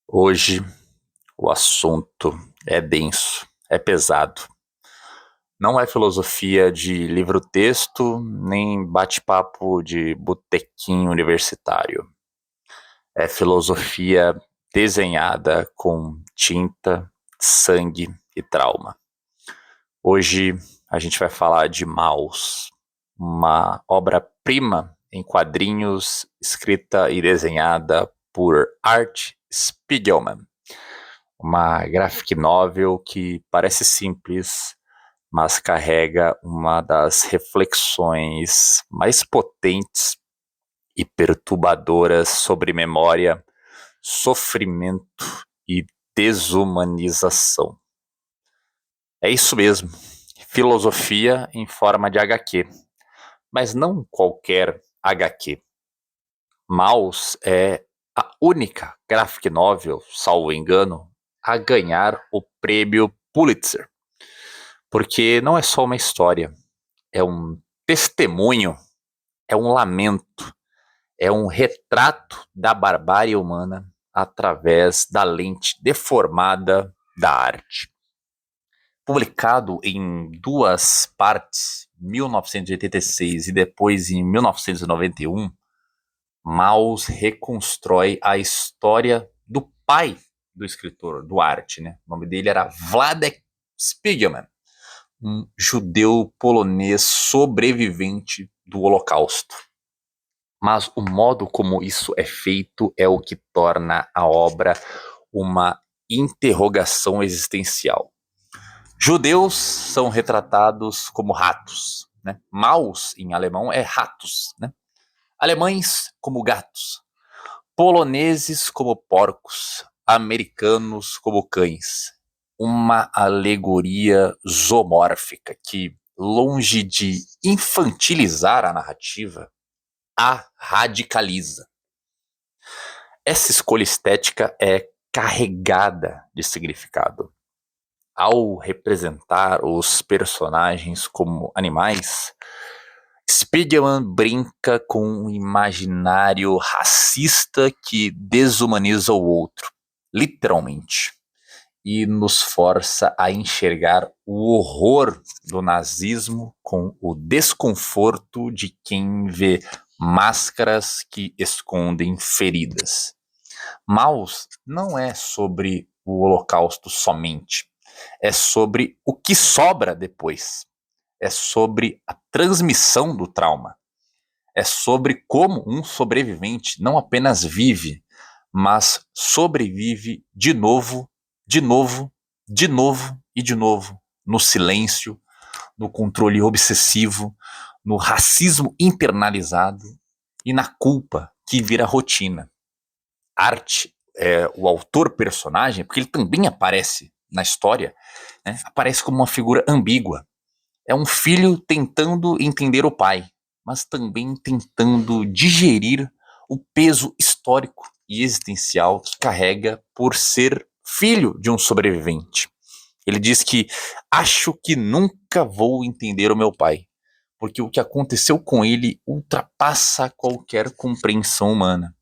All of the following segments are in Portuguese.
Hoje o assunto é denso, é pesado. Não é filosofia de livro-texto, nem bate-papo de botequim universitário. É filosofia desenhada com tinta, sangue e trauma. Hoje a gente vai falar de Maus, uma obra-prima em quadrinhos escrita e desenhada por Art Spiegelman. Uma graphic novel que parece simples, mas carrega uma das reflexões mais potentes e perturbadoras sobre memória, sofrimento e desumanização. É isso mesmo, filosofia em forma de HQ, mas não qualquer HQ. Maus é a única graphic novel, salvo engano, a ganhar o prêmio Pulitzer. Porque não é só uma história, é um testemunho, é um lamento, é um retrato da barbárie humana através da lente deformada da arte. Publicado em duas partes, 1986 e depois em 1991, Maus reconstrói a história do pai do escritor, do Art, né? O nome dele era Władek Spiegelman, um judeu polonês sobrevivente do Holocausto. Mas o modo como isso é feito é o que torna a obra uma interrogação existencial. Judeus são retratados como ratos, né? Maus, em alemão, é ratos, né? Alemães como gatos, poloneses como porcos, americanos como cães. Uma alegoria zoomórfica que, longe de infantilizar a narrativa, a radicaliza. Essa escolha estética é carregada de significado. Ao representar os personagens como animais, Spiegelman brinca com um imaginário racista que desumaniza o outro, literalmente, e nos força a enxergar o horror do nazismo com o desconforto de quem vê máscaras que escondem feridas. Maus não é sobre o Holocausto somente, é sobre o que sobra depois, é sobre a transmissão do trauma, é sobre como um sobrevivente não apenas vive, mas sobrevive de novo, de novo, de novo e de novo, no silêncio, no controle obsessivo, no racismo internalizado e na culpa que vira rotina. Art, o autor-personagem, porque ele também aparece na história, né, aparece como uma figura ambígua. É um filho tentando entender o pai, mas também tentando digerir o peso histórico e existencial que carrega por ser filho de um sobrevivente. Ele diz que acho que nunca vou entender o meu pai, porque o que aconteceu com ele ultrapassa qualquer compreensão humana.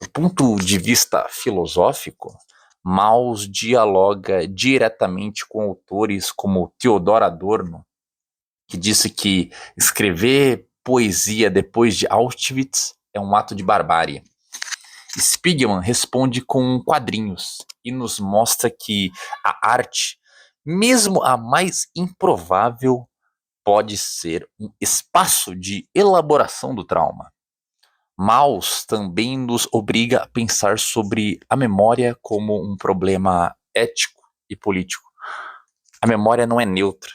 Do ponto de vista filosófico, Maus dialoga diretamente com autores como Theodor Adorno, que disse que escrever poesia depois de Auschwitz é um ato de barbárie. Spiegelman responde com quadrinhos e nos mostra que a arte, mesmo a mais improvável, pode ser um espaço de elaboração do trauma. Maus também nos obriga a pensar sobre a memória como um problema ético e político. A memória não é neutra.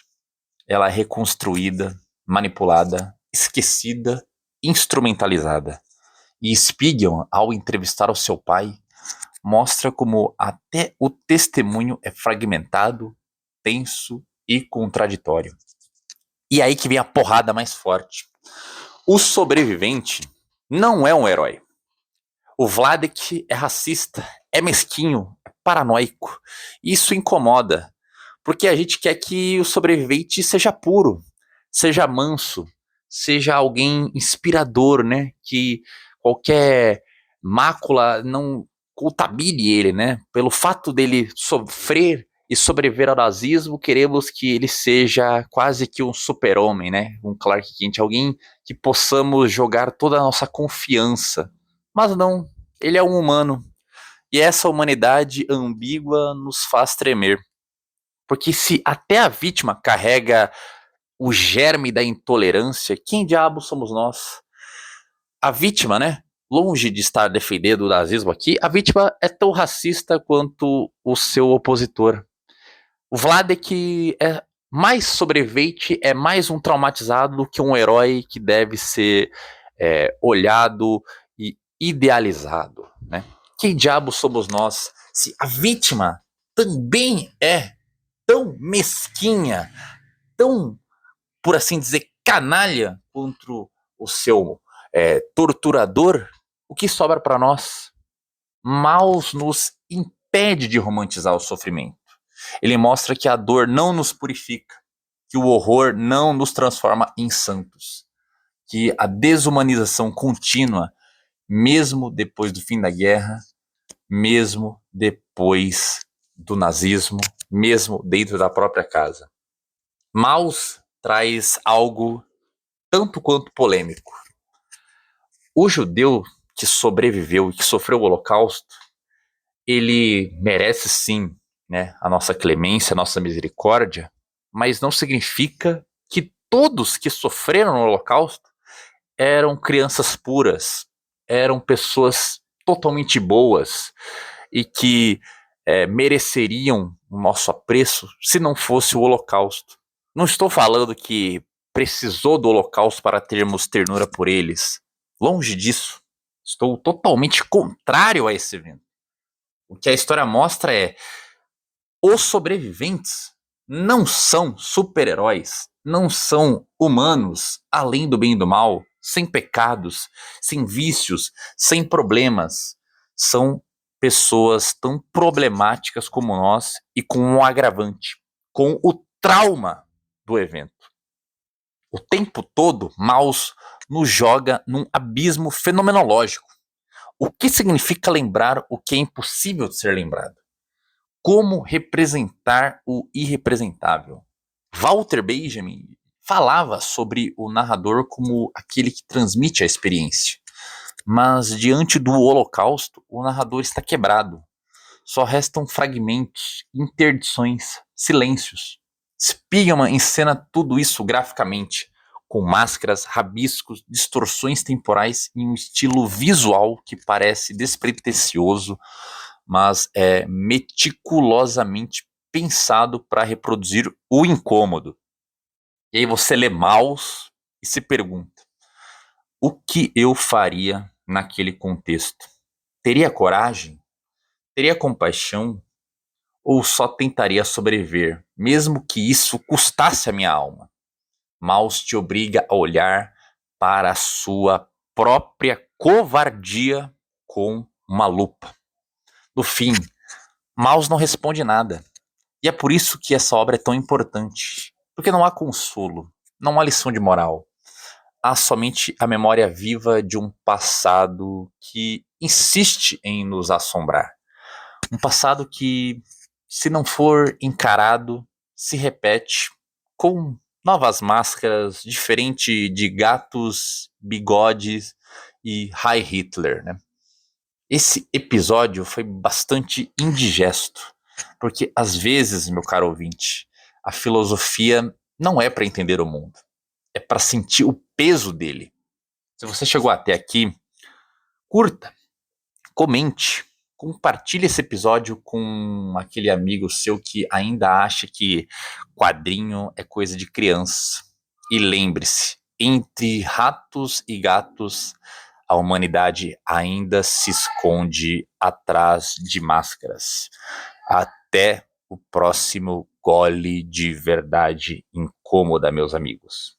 Ela é reconstruída, manipulada, esquecida, instrumentalizada. E Spiegelman, ao entrevistar o seu pai, mostra como até o testemunho é fragmentado, tenso e contraditório. E aí que vem a porrada mais forte. O sobrevivente não é um herói. O Vladek é racista, é mesquinho, é paranoico. Isso incomoda, porque a gente quer que o sobrevivente seja puro, seja manso, seja alguém inspirador, né? Que qualquer mácula não contamine ele, né? Pelo fato dele sofrer e sobreviver ao nazismo, queremos que ele seja quase que um super-homem, né? Um Clark Kent, alguém que possamos jogar toda a nossa confiança. Mas não, ele é um humano. E essa humanidade ambígua nos faz tremer. Porque se até a vítima carrega o germe da intolerância, quem diabo somos nós? A vítima, né? Longe de estar defendendo o nazismo aqui, a vítima é tão racista quanto o seu opositor. O Vladek é mais sobrevivente, é mais um traumatizado do que um herói que deve ser olhado e idealizado, né? Quem diabo somos nós se a vítima também é tão mesquinha, tão, por assim dizer, canalha contra o seu torturador? O que sobra para nós? Maus nos impede de romantizar o sofrimento. Ele mostra que a dor não nos purifica, que o horror não nos transforma em santos, que a desumanização contínua, mesmo depois do fim da guerra, mesmo depois do nazismo, mesmo dentro da própria casa. Maus traz algo tanto quanto polêmico. O judeu que sobreviveu e que sofreu o Holocausto, ele merece sim, né, a nossa clemência, a nossa misericórdia, mas não significa que todos que sofreram no Holocausto eram crianças puras, eram pessoas totalmente boas e que mereceriam o nosso apreço se não fosse o Holocausto. Não estou falando que precisou do Holocausto para termos ternura por eles. Longe disso. Estou totalmente contrário a esse evento. O que a história mostra é: os sobreviventes não são super-heróis, não são humanos além do bem e do mal, sem pecados, sem vícios, sem problemas. São pessoas tão problemáticas como nós e com um agravante, com o trauma do evento. O tempo todo, Maus nos joga num abismo fenomenológico. O que significa lembrar o que é impossível de ser lembrado? Como representar o irrepresentável? Walter Benjamin falava sobre o narrador como aquele que transmite a experiência. Mas diante do Holocausto, o narrador está quebrado. Só restam fragmentos, interdições, silêncios. Spiegelman encena tudo isso graficamente, com máscaras, rabiscos, distorções temporais em um estilo visual que parece despretensioso, mas é meticulosamente pensado para reproduzir o incômodo. E aí você lê Maus e se pergunta: o que eu faria naquele contexto? Teria coragem? Teria compaixão? Ou só tentaria sobreviver, mesmo que isso custasse a minha alma? Maus te obriga a olhar para a sua própria covardia com uma lupa. No fim, Maus não responde nada. E é por isso que essa obra é tão importante. Porque não há consolo, não há lição de moral. Há somente a memória viva de um passado que insiste em nos assombrar. Um passado que, se não for encarado, se repete com novas máscaras, diferente de gatos, bigodes e Heil Hitler, né? Esse episódio foi bastante indigesto, porque às vezes, meu caro ouvinte, a filosofia não é para entender o mundo, é para sentir o peso dele. Se você chegou até aqui, curta, comente, compartilhe esse episódio com aquele amigo seu que ainda acha que quadrinho é coisa de criança. E lembre-se, entre ratos e gatos, a humanidade ainda se esconde atrás de máscaras. Até o próximo gole de verdade incômoda, meus amigos.